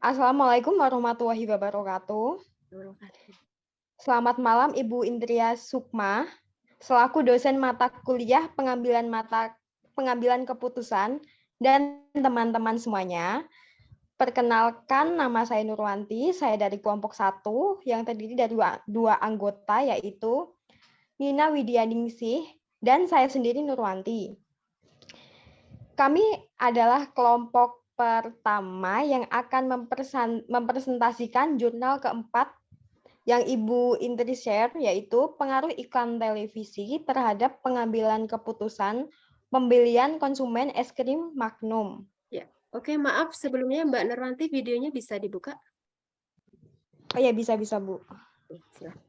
Assalamualaikum warahmatullahi wabarakatuh. Selamat malam Ibu Indria Sukma, selaku dosen mata kuliah pengambilan keputusan dan teman-teman semuanya. Perkenalkan, nama saya Nurwanti, saya dari kelompok 1 yang terdiri dari dua anggota, yaitu Nina Widyaningsih dan saya sendiri Nurwanti. Kami adalah kelompok pertama yang akan mempresentasikan jurnal keempat yang Ibu Indri share, yaitu pengaruh iklan televisi terhadap pengambilan keputusan pembelian konsumen es krim Magnum. Ya, oke, maaf sebelumnya Mbak Nurwanti, videonya bisa dibuka? Oh ya, bisa Bu. Silahkan.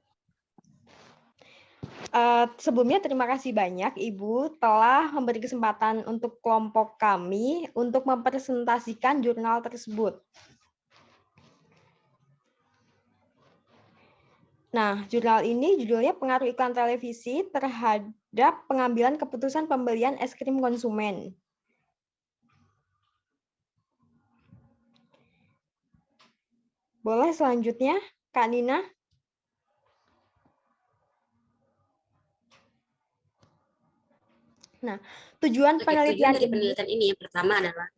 Sebelumnya terima kasih banyak Ibu telah memberi kesempatan untuk kelompok kami untuk mempresentasikan jurnal tersebut. Nah, jurnal ini judulnya Pengaruh Iklan Televisi terhadap Pengambilan Keputusan Pembelian Es Krim Konsumen. Boleh selanjutnya, Kak Nina? Nah, tujuan penelitian dari penelitian ini yang pertama adalah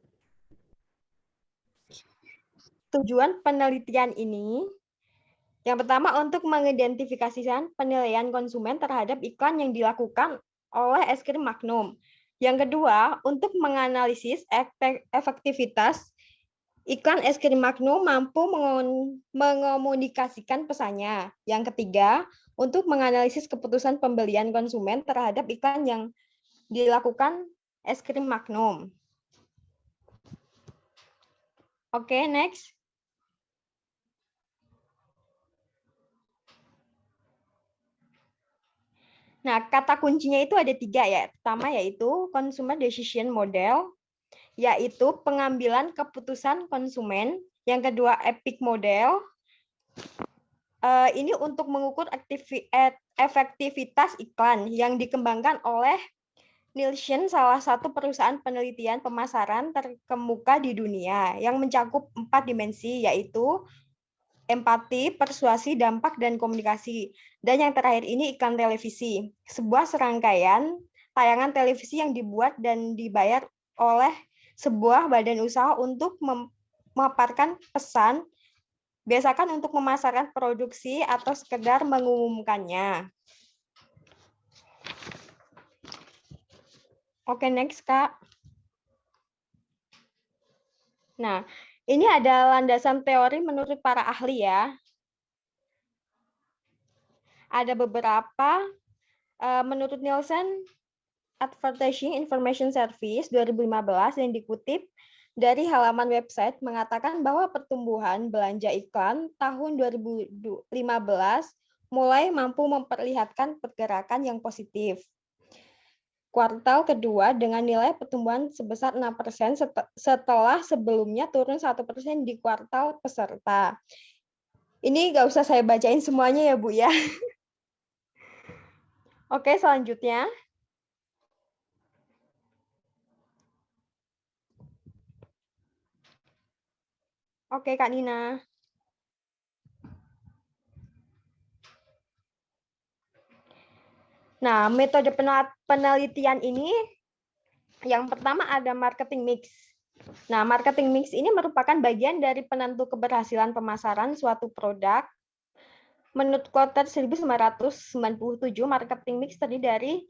yang pertama untuk mengidentifikasikan penilaian konsumen terhadap iklan yang dilakukan oleh es krim Magnum. Yang kedua, untuk menganalisis efektivitas iklan es krim Magnum mampu mengomunikasikan pesannya. Yang ketiga, untuk menganalisis keputusan pembelian konsumen terhadap iklan yang dilakukan es krim Magnum. Oke, next. Nah, kata kuncinya itu ada 3 ya. Pertama yaitu consumer decision model, yaitu pengambilan keputusan konsumen. Yang kedua epic model. Ini untuk mengukur efektivitas iklan yang dikembangkan oleh Nielsen, salah satu perusahaan penelitian pemasaran terkemuka di dunia yang mencakup 4 dimensi, yaitu empati, persuasi, dampak, dan komunikasi. Dan yang terakhir ini iklan televisi, sebuah serangkaian tayangan televisi yang dibuat dan dibayar oleh sebuah badan usaha untuk memaparkan pesan, biasakan untuk memasarkan produksi atau sekedar mengumumkannya. Oke, next, Kak. Nah, ini ada landasan teori menurut para ahli ya. Ada beberapa, menurut Nielsen Advertising Information Service 2015 yang dikutip dari halaman website mengatakan bahwa pertumbuhan belanja iklan tahun 2015 mulai mampu memperlihatkan pergerakan yang positif. Kuartal kedua dengan nilai pertumbuhan sebesar 6% setelah sebelumnya turun 1% di kuartal peserta. Ini nggak usah saya bacain semuanya ya, Bu ya. Oke, selanjutnya. Oke, Kak Nina. Nah, metode penelitian ini yang pertama ada marketing mix. Nah, marketing mix ini merupakan bagian dari penentu keberhasilan pemasaran suatu produk. Menurut Klotter 1997, marketing mix terdiri dari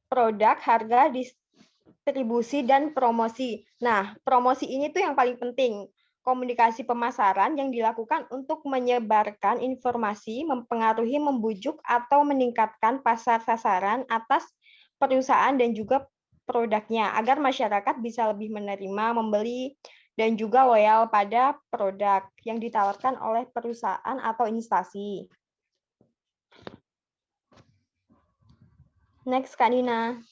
produk, harga, distribusi, dan promosi. Nah, promosi ini tuh yang paling penting. Komunikasi pemasaran yang dilakukan untuk menyebarkan informasi, mempengaruhi, membujuk, atau meningkatkan pasar sasaran atas perusahaan dan juga produknya, agar masyarakat bisa lebih menerima, membeli, dan juga loyal pada produk yang ditawarkan oleh perusahaan atau instansi. Next, Kak Nina.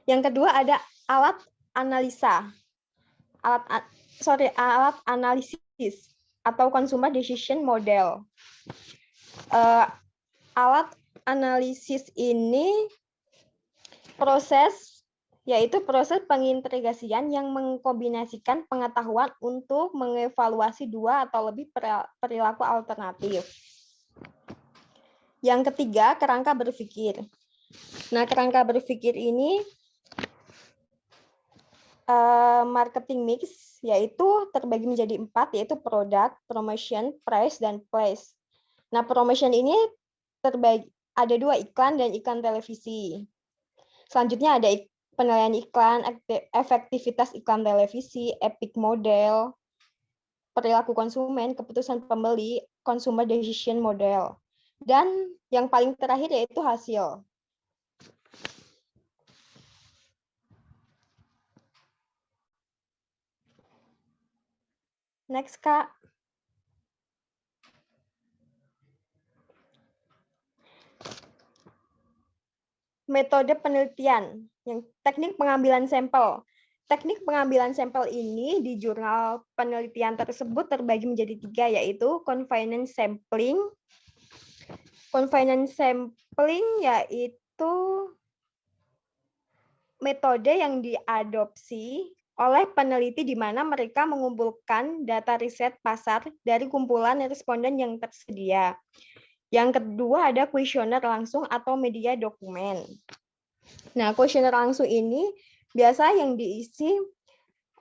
Yang kedua ada alat analisa. Alat analisis atau consumer decision model. Alat analisis ini proses yaitu proses pengintegrasian yang mengkombinasikan pengetahuan untuk mengevaluasi dua atau lebih perilaku alternatif. Yang ketiga, kerangka berpikir. Nah, kerangka berpikir ini marketing mix, yaitu terbagi menjadi 4, yaitu product, promotion, price, dan place. Nah, promotion ini terbagi ada 2, iklan dan iklan televisi. Selanjutnya ada penilaian iklan, efektivitas iklan televisi, epic model, perilaku konsumen, keputusan pembeli, consumer decision model. Dan yang paling terakhir yaitu hasil. Next, Kak. Metode penelitian, yang teknik pengambilan sampel. Teknik pengambilan sampel ini di jurnal penelitian tersebut terbagi menjadi 3, yaitu confinement sampling. Confinement sampling yaitu metode yang diadopsi oleh peneliti di mana mereka mengumpulkan data riset pasar dari kumpulan responden yang tersedia. Yang kedua ada kuesioner langsung atau media dokumen. Nah, kuesioner langsung ini biasa yang diisi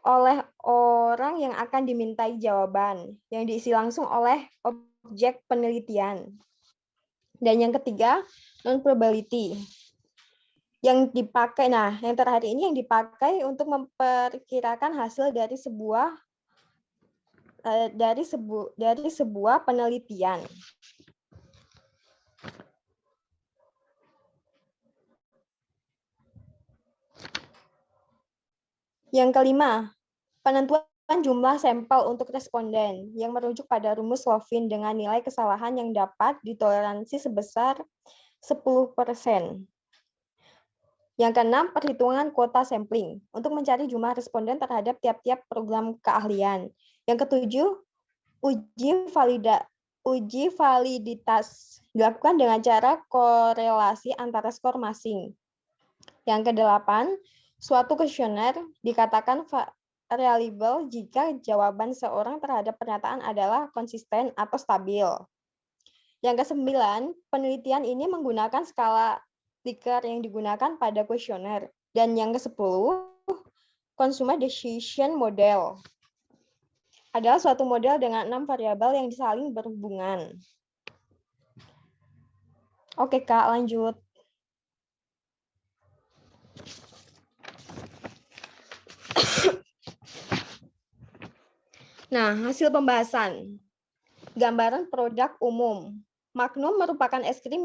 oleh orang yang akan dimintai jawaban, yang diisi langsung oleh objek penelitian. Dan yang ketiga, non-probability. Yang dipakai, nah yang terakhir ini yang dipakai untuk memperkirakan hasil dari sebuah penelitian. Yang kelima, penentuan jumlah sampel untuk responden yang merujuk pada rumus Slovin dengan nilai kesalahan yang dapat ditoleransi sebesar 10%. Yang keenam, perhitungan kuota sampling untuk mencari jumlah responden terhadap tiap-tiap program keahlian. Yang ketujuh, uji validitas dilakukan dengan cara korelasi antara skor masing. Yang kedelapan, suatu kuesioner dikatakan reliable jika jawaban seorang terhadap pernyataan adalah konsisten atau stabil. Yang kesembilan, penelitian ini menggunakan skala Likert yang digunakan pada kuesioner. Dan yang ke-10, consumer decision model adalah suatu model dengan 6 variabel yang saling berhubungan. Oke, Kak, lanjut. Nah, hasil pembahasan. Gambaran produk umum. Magnum merupakan es krim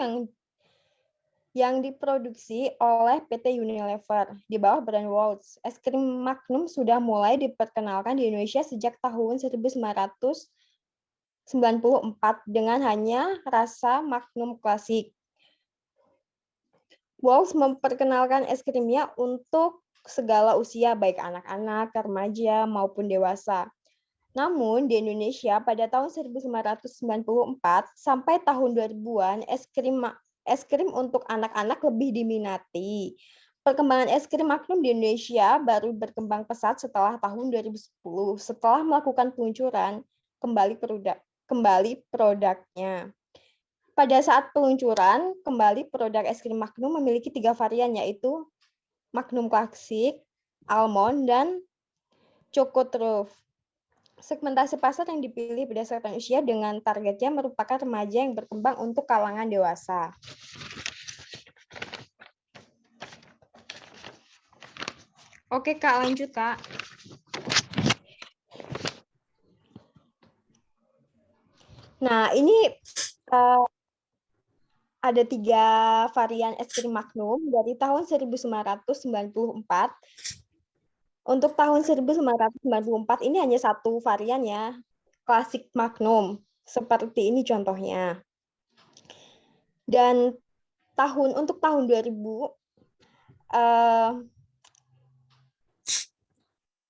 yang diproduksi oleh PT Unilever di bawah brand Waltz. Es krim Magnum sudah mulai diperkenalkan di Indonesia sejak tahun 1994 dengan hanya rasa Magnum klasik. Waltz memperkenalkan es krimnya untuk segala usia, baik anak-anak, remaja, maupun dewasa. Namun di Indonesia pada tahun 1994 sampai tahun 2000-an es krim untuk anak-anak lebih diminati. Perkembangan es krim Magnum di Indonesia baru berkembang pesat setelah tahun 2010 setelah melakukan peluncuran kembali produknya. Pada saat peluncuran kembali produk es krim Magnum memiliki 3 varian, yaitu Magnum Klasik, Almond, dan Choco Truff. Segmentasi pasar yang dipilih berdasarkan usia dengan targetnya merupakan remaja yang berkembang untuk kalangan dewasa. Oke, Kak, lanjut, Kak. Nah, ini ada 3 varian es krim Magnum dari tahun 1994. Untuk tahun 1994 ini hanya 1 varian ya, Klasik Magnum. Seperti ini contohnya. Dan untuk tahun 2000,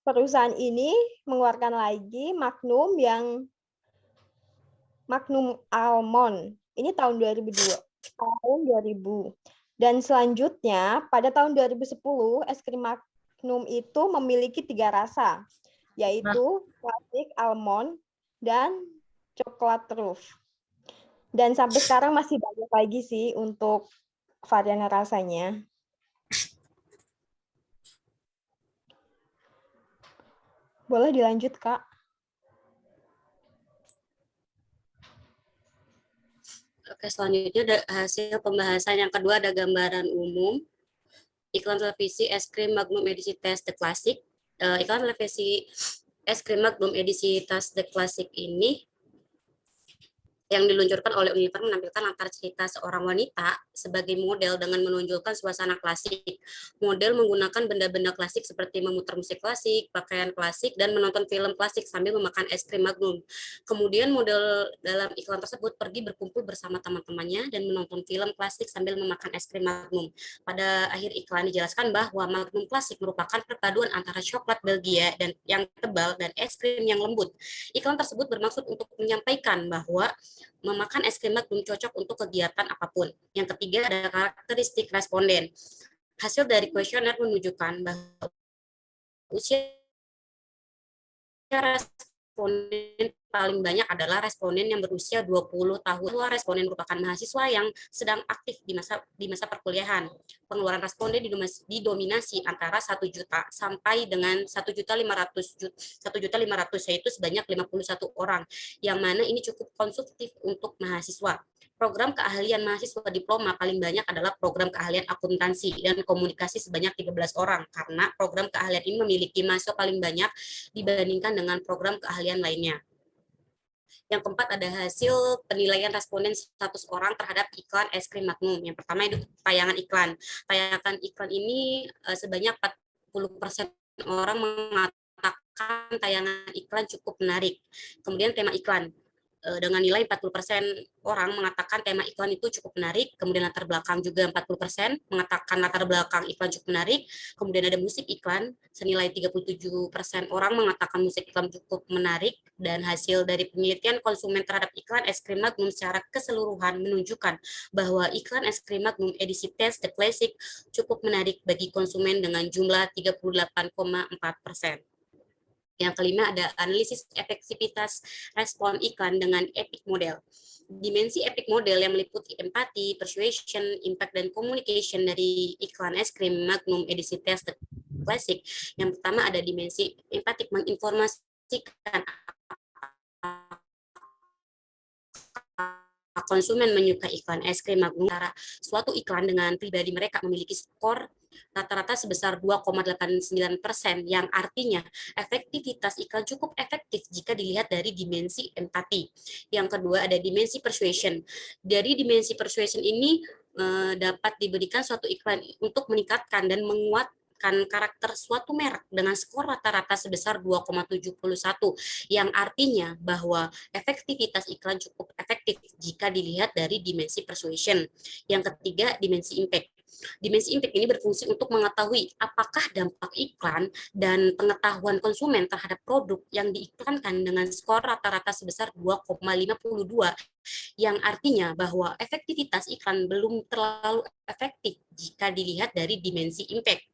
perusahaan ini mengeluarkan lagi Magnum yang Magnum Almond. Ini tahun 2000. Dan selanjutnya pada tahun 2010 es krim Magnum itu memiliki 3 rasa, yaitu klasik, almond, dan coklat truff. Dan sampai sekarang masih banyak lagi sih untuk varian rasanya. Boleh dilanjut, Kak? Oke, selanjutnya ada hasil pembahasan yang kedua, ada gambaran umum. Iklan televisi es krim Magnum edisi Taste the Classic. Iklan televisi es krim Magnum edisi Taste the Classic ini yang diluncurkan oleh Unilever menampilkan latar cerita seorang wanita sebagai model dengan menonjolkan suasana klasik. Model menggunakan benda-benda klasik seperti memutar musik klasik, pakaian klasik, dan menonton film klasik sambil memakan es krim Magnum. Kemudian model dalam iklan tersebut pergi berkumpul bersama teman-temannya dan menonton film klasik sambil memakan es krim Magnum. Pada akhir iklan dijelaskan bahwa Magnum klasik merupakan perpaduan antara coklat Belgia dan yang tebal dan es krim yang lembut. Iklan tersebut bermaksud untuk menyampaikan bahwa memakan es krim Magnum cocok untuk kegiatan apapun. Yang ketiga ada karakteristik responden. Hasil dari kuesioner menunjukkan bahwa usia responden paling banyak adalah responden yang berusia 20 tahun. Responden merupakan mahasiswa yang sedang aktif di masa perkuliahan. Pengeluaran responden didominasi antara 1 juta sampai dengan 1.500.000, yaitu sebanyak 51 orang, yang mana ini cukup konsumtif untuk mahasiswa. Program keahlian mahasiswa diploma paling banyak adalah program keahlian akuntansi dan komunikasi sebanyak 13 orang, karena program keahlian ini memiliki mahasiswa paling banyak dibandingkan dengan program keahlian lainnya. Yang keempat ada hasil penilaian responden 100 orang terhadap iklan es krim Magnum. Yang pertama itu tayangan iklan. Tayangan iklan ini sebanyak 40% orang mengatakan tayangan iklan cukup menarik. Kemudian tema iklan. Dengan nilai 40% orang mengatakan tema iklan itu cukup menarik, kemudian latar belakang juga 40% mengatakan latar belakang iklan cukup menarik, kemudian ada musik iklan, senilai 37% orang mengatakan musik iklan cukup menarik, dan hasil dari penelitian konsumen terhadap iklan es krim Magnum secara keseluruhan menunjukkan bahwa iklan es krim Magnum edisi Taste the Classic cukup menarik bagi konsumen dengan jumlah 38,4%. Yang kelima ada analisis efektivitas respon iklan dengan epic model. Dimensi epic model yang meliputi empati, persuasion, impact, dan communication dari iklan es krim Magnum edisi Taste the Classic. Yang pertama ada dimensi empatik, menginformasikan konsumen menyukai iklan es krim Magnum. Suatu iklan dengan pribadi mereka memiliki skor rata-rata sebesar 2,89%, yang artinya efektivitas iklan cukup efektif jika dilihat dari dimensi empati. Yang kedua ada dimensi persuasion. Dari dimensi persuasion ini dapat diberikan suatu iklan untuk meningkatkan dan menguatkan karakter suatu merek dengan skor rata-rata sebesar 2,71, yang artinya bahwa efektivitas iklan cukup efektif jika dilihat dari dimensi persuasion. Yang ketiga, dimensi impact. Dimensi impact ini berfungsi untuk mengetahui apakah dampak iklan dan pengetahuan konsumen terhadap produk yang diiklankan dengan skor rata-rata sebesar 2,52, yang artinya bahwa efektivitas iklan belum terlalu efektif jika dilihat dari dimensi impact.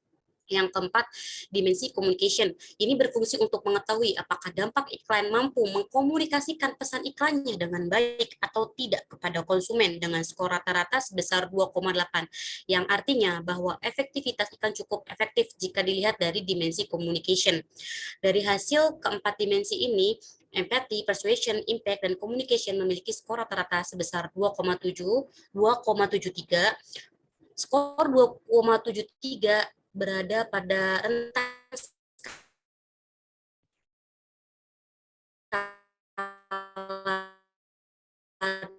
Yang keempat, dimensi communication. Ini berfungsi untuk mengetahui apakah dampak iklan mampu mengkomunikasikan pesan iklannya dengan baik atau tidak kepada konsumen dengan skor rata-rata sebesar 2,8, yang artinya bahwa efektivitas iklan cukup efektif jika dilihat dari dimensi communication. Dari hasil keempat dimensi ini, empathy, persuasion, impact, dan communication memiliki skor rata-rata sebesar 2,7, 2,73. Skor 2,73 berada pada rentang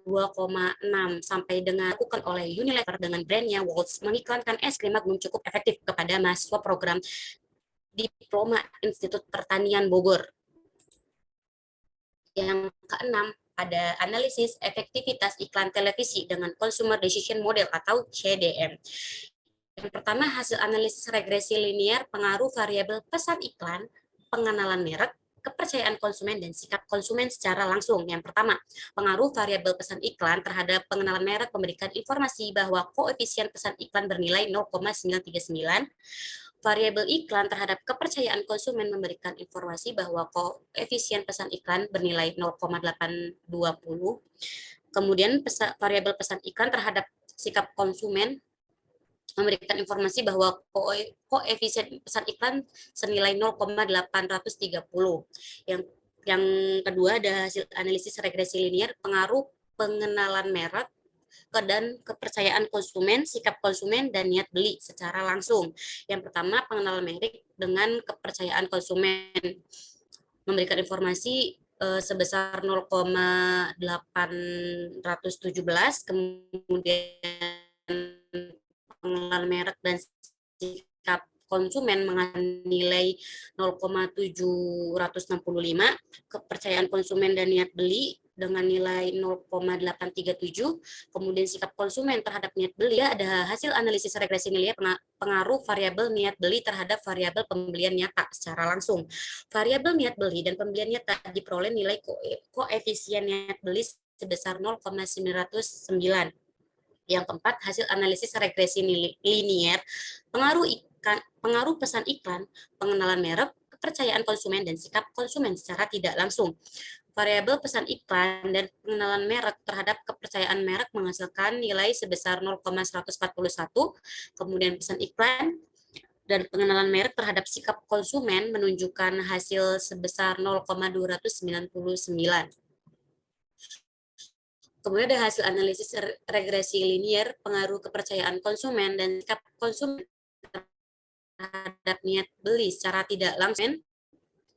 2,6 sampai dengan dilakukan oleh Unilever dengan brandnya Waltz mengiklankan es krim Magnum cukup efektif kepada mahasiswa program Diploma Institut Pertanian Bogor. Yang keenam, ada analisis efektivitas iklan televisi dengan Consumer Decision Model atau CDM. Yang pertama, hasil analisis regresi linear pengaruh variabel pesan iklan, pengenalan merek, kepercayaan konsumen, dan sikap konsumen secara langsung. Yang pertama, pengaruh variabel pesan iklan terhadap pengenalan merek memberikan informasi bahwa koefisien pesan iklan bernilai 0,939, Variabel iklan terhadap kepercayaan konsumen memberikan informasi bahwa koefisien pesan iklan bernilai 0,820. Kemudian variabel pesan iklan terhadap sikap konsumen memberikan informasi bahwa koefisien pesan iklan senilai 0,830. Yang kedua ada hasil analisis regresi linier pengaruh pengenalan merek dan kepercayaan konsumen, sikap konsumen, dan niat beli secara langsung. Yang pertama, pengenalan merek dengan kepercayaan konsumen memberikan informasi sebesar 0,817, kemudian pengenalan merek dan sikap konsumen nilai 0,765, kepercayaan konsumen dan niat beli dengan nilai 0,837, kemudian sikap konsumen terhadap niat beli. Ada hasil analisis regresi nilai pengaruh variabel niat beli terhadap variabel pembelian nyata secara langsung. Variabel niat beli dan pembelian nyata diperoleh nilai koefisien niat beli sebesar 0,909. Yang keempat, hasil analisis regresi linier pengaruh pesan iklan, pengenalan merek, kepercayaan konsumen, dan sikap konsumen secara tidak langsung. Variabel pesan iklan dan pengenalan merek terhadap kepercayaan merek menghasilkan nilai sebesar 0,141, kemudian pesan iklan dan pengenalan merek terhadap sikap konsumen menunjukkan hasil sebesar 0,299. Kemudian ada hasil analisis regresi linier pengaruh kepercayaan konsumen dan sikap konsumen terhadap niat beli secara tidak langsung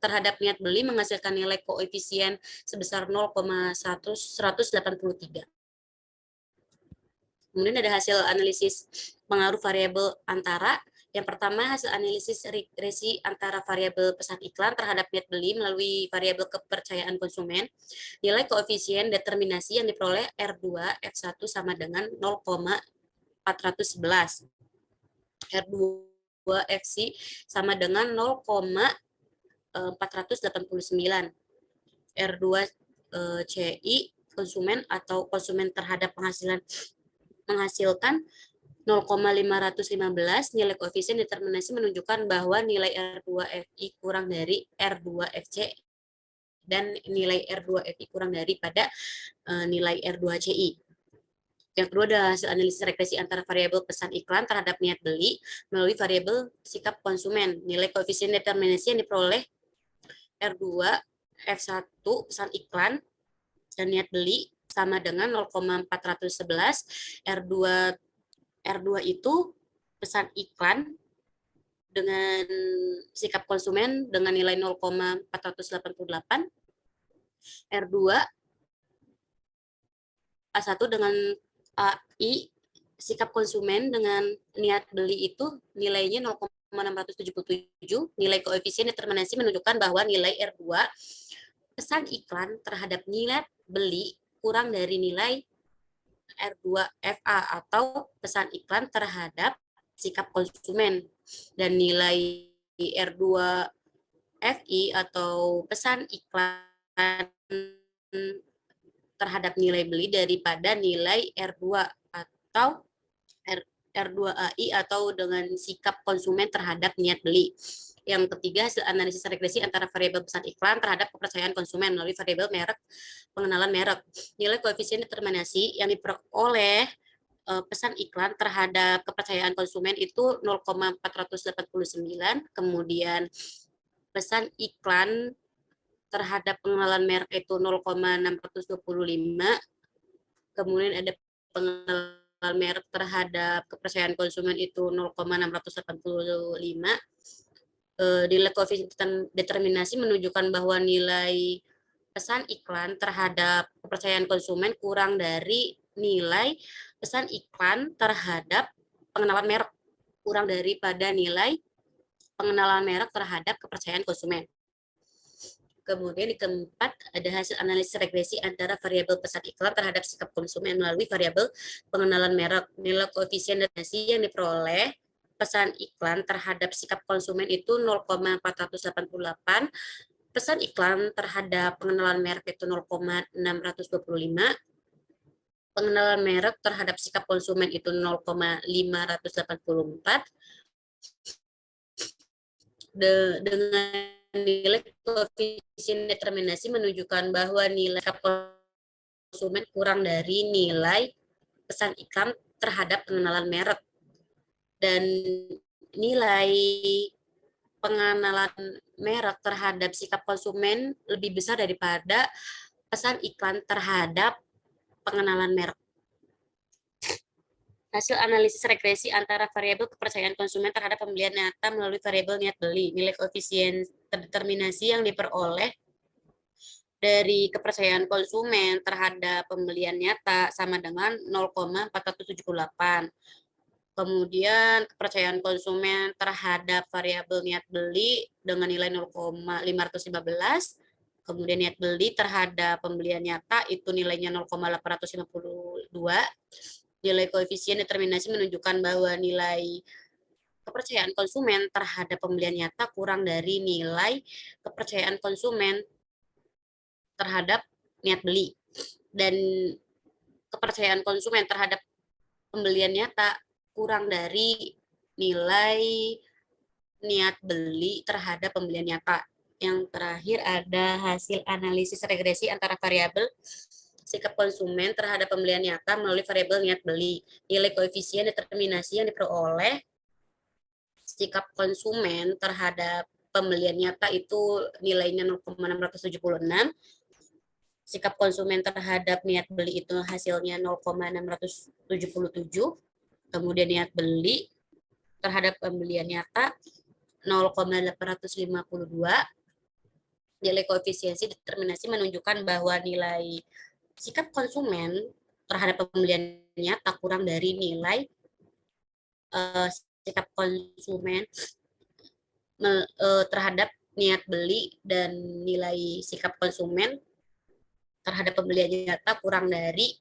terhadap niat beli menghasilkan nilai koefisien sebesar 0,183. Kemudian ada hasil analisis pengaruh variabel antara. Yang pertama, hasil analisis regresi antara variabel pesan iklan terhadap niat beli melalui variabel kepercayaan konsumen. Nilai koefisien determinasi yang diperoleh R2 F1 sama dengan 0,411. R2 FC sama dengan 0,489. R2 CI konsumen atau konsumen terhadap menghasilkan 0,515. Nilai koefisien determinasi menunjukkan bahwa nilai R2 FI kurang dari R2 FC dan nilai R2 FI kurang daripada nilai R2 CI. Yang kedua ada hasil analisis regresi antara variabel pesan iklan terhadap niat beli melalui variabel sikap konsumen. Nilai koefisien determinasi yang diperoleh R2 F1 pesan iklan dan niat beli sama dengan 0,411. R2 itu pesan iklan dengan sikap konsumen dengan nilai 0,488. R2 A1 dengan AI sikap konsumen dengan niat beli itu nilainya 0,677. Nilai koefisien determinasi menunjukkan bahwa nilai R2 pesan iklan terhadap nilai beli kurang dari nilai R2 FA atau pesan iklan terhadap sikap konsumen, dan nilai R2 FI atau pesan iklan terhadap nilai beli daripada nilai R2 atau R2 AI atau dengan sikap konsumen terhadap niat beli. Yang ketiga, hasil analisis regresi antara variabel pesan iklan terhadap kepercayaan konsumen melalui variabel merek, pengenalan merek. Nilai koefisien determinasi yang diperoleh pesan iklan terhadap kepercayaan konsumen itu 0,489, kemudian pesan iklan terhadap pengenalan merek itu 0,625, kemudian ada pengenalan merek terhadap kepercayaan konsumen itu 0,685. Nilai koefisien determinasi menunjukkan bahwa nilai pesan iklan terhadap kepercayaan konsumen kurang dari nilai pesan iklan terhadap pengenalan merek, kurang daripada nilai pengenalan merek terhadap kepercayaan konsumen. Kemudian di keempat ada hasil analisis regresi antara variabel pesan iklan terhadap sikap konsumen melalui variabel pengenalan merek. Nilai koefisien determinasi yang diperoleh pesan iklan terhadap sikap konsumen itu 0,488, pesan iklan terhadap pengenalan merek itu 0,625, pengenalan merek terhadap sikap konsumen itu 0,584, dengan nilai koefisien determinasi menunjukkan bahwa nilai konsumen kurang dari nilai pesan iklan terhadap pengenalan merek, dan nilai pengenalan merek terhadap sikap konsumen lebih besar daripada pesan iklan terhadap pengenalan merek. Hasil analisis regresi antara variabel kepercayaan konsumen terhadap pembelian nyata melalui variabel niat beli. Nilai koefisien determinasi yang diperoleh dari kepercayaan konsumen terhadap pembelian nyata sama dengan 0,478. Kemudian kepercayaan konsumen terhadap variabel niat beli dengan nilai 0,515. Kemudian niat beli terhadap pembelian nyata itu nilainya 0,852. Nilai koefisien determinasi menunjukkan bahwa nilai kepercayaan konsumen terhadap pembelian nyata kurang dari nilai kepercayaan konsumen terhadap niat beli, dan kepercayaan konsumen terhadap pembelian nyata kurang dari nilai niat beli terhadap pembelian nyata. Yang terakhir ada hasil analisis regresi antara variabel sikap konsumen terhadap pembelian nyata melalui variabel niat beli. Nilai koefisien determinasi yang diperoleh sikap konsumen terhadap pembelian nyata itu nilainya 0,676. Sikap konsumen terhadap niat beli itu hasilnya 0,677. Kemudian niat beli terhadap pembelian nyata 0,852. Nilai koefisiensi determinasi menunjukkan bahwa nilai sikap konsumen terhadap pembelian nyata kurang dari nilai sikap konsumen terhadap niat beli, dan nilai sikap konsumen terhadap pembelian nyata kurang dari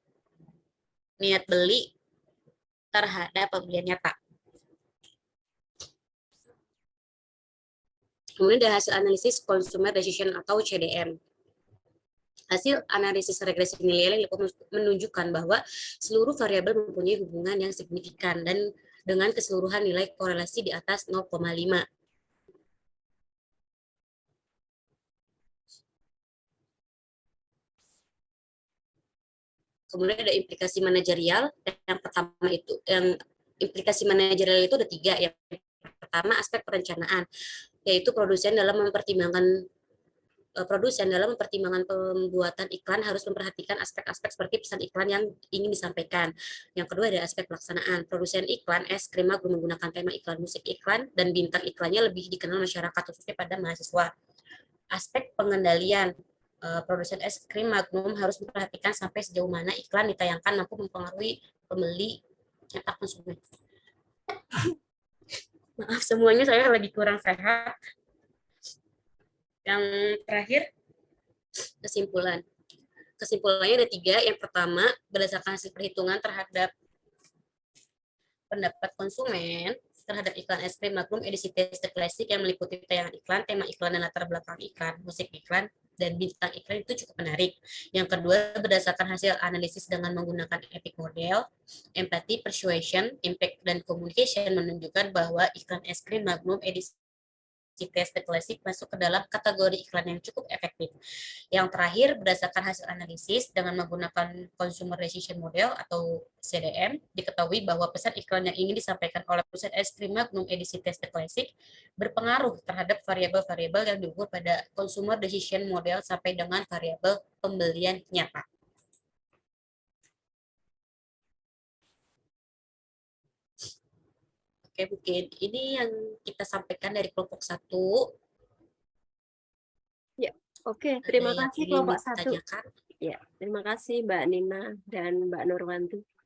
niat beli terhadap pembelian nyata. Kemudian ada hasil analisis consumer decision atau CDM. Hasil analisis regresi nilai menunjukkan bahwa seluruh variabel mempunyai hubungan yang signifikan dan dengan keseluruhan nilai korelasi di atas 0,5. Kemudian ada implikasi manajerial. Yang pertama itu, implikasi manajerial itu ada 3. Yang pertama aspek perencanaan, yaitu produsen dalam mempertimbangkan pembuatan iklan harus memperhatikan aspek-aspek seperti pesan iklan yang ingin disampaikan. Yang kedua ada aspek pelaksanaan. Produsen iklan es krim Magnum menggunakan tema iklan musik iklan dan bintang iklannya lebih dikenal masyarakat, khususnya pada mahasiswa. Aspek pengendalian. Produsen es krim Magnum harus memperhatikan sampai sejauh mana iklan ditayangkan mampu mempengaruhi pembeli nyata konsumen. Maaf semuanya, saya lagi kurang sehat. Yang terakhir, kesimpulan. Kesimpulannya ada 3. Yang pertama, berdasarkan hasil perhitungan terhadap pendapat konsumen terhadap iklan es krim Magnum edisi Taste the Classic yang meliputi tayangan iklan, tema iklan dan latar belakang iklan, musik iklan, dan bintang iklan itu cukup menarik. Yang kedua, berdasarkan hasil analisis dengan menggunakan EPIC model, empathy, persuasion, impact, dan communication menunjukkan bahwa iklan es krim Magnum edisi Taste the Classic masuk ke dalam kategori iklan yang cukup efektif. Yang terakhir, berdasarkan hasil analisis dengan menggunakan Consumer Decision Model atau CDM, diketahui bahwa pesan iklan yang ingin disampaikan oleh perusahaan es krim Magnum edisi Taste the Classic berpengaruh terhadap variabel-variabel yang diukur pada Consumer Decision Model sampai dengan variabel pembelian nyata. Oke, mungkin ini yang kita sampaikan dari kelompok 1. Ya, oke. Terima kasih kelompok 1. Ditanyakan? Ya, terima kasih Mbak Nina dan Mbak Nurwanti.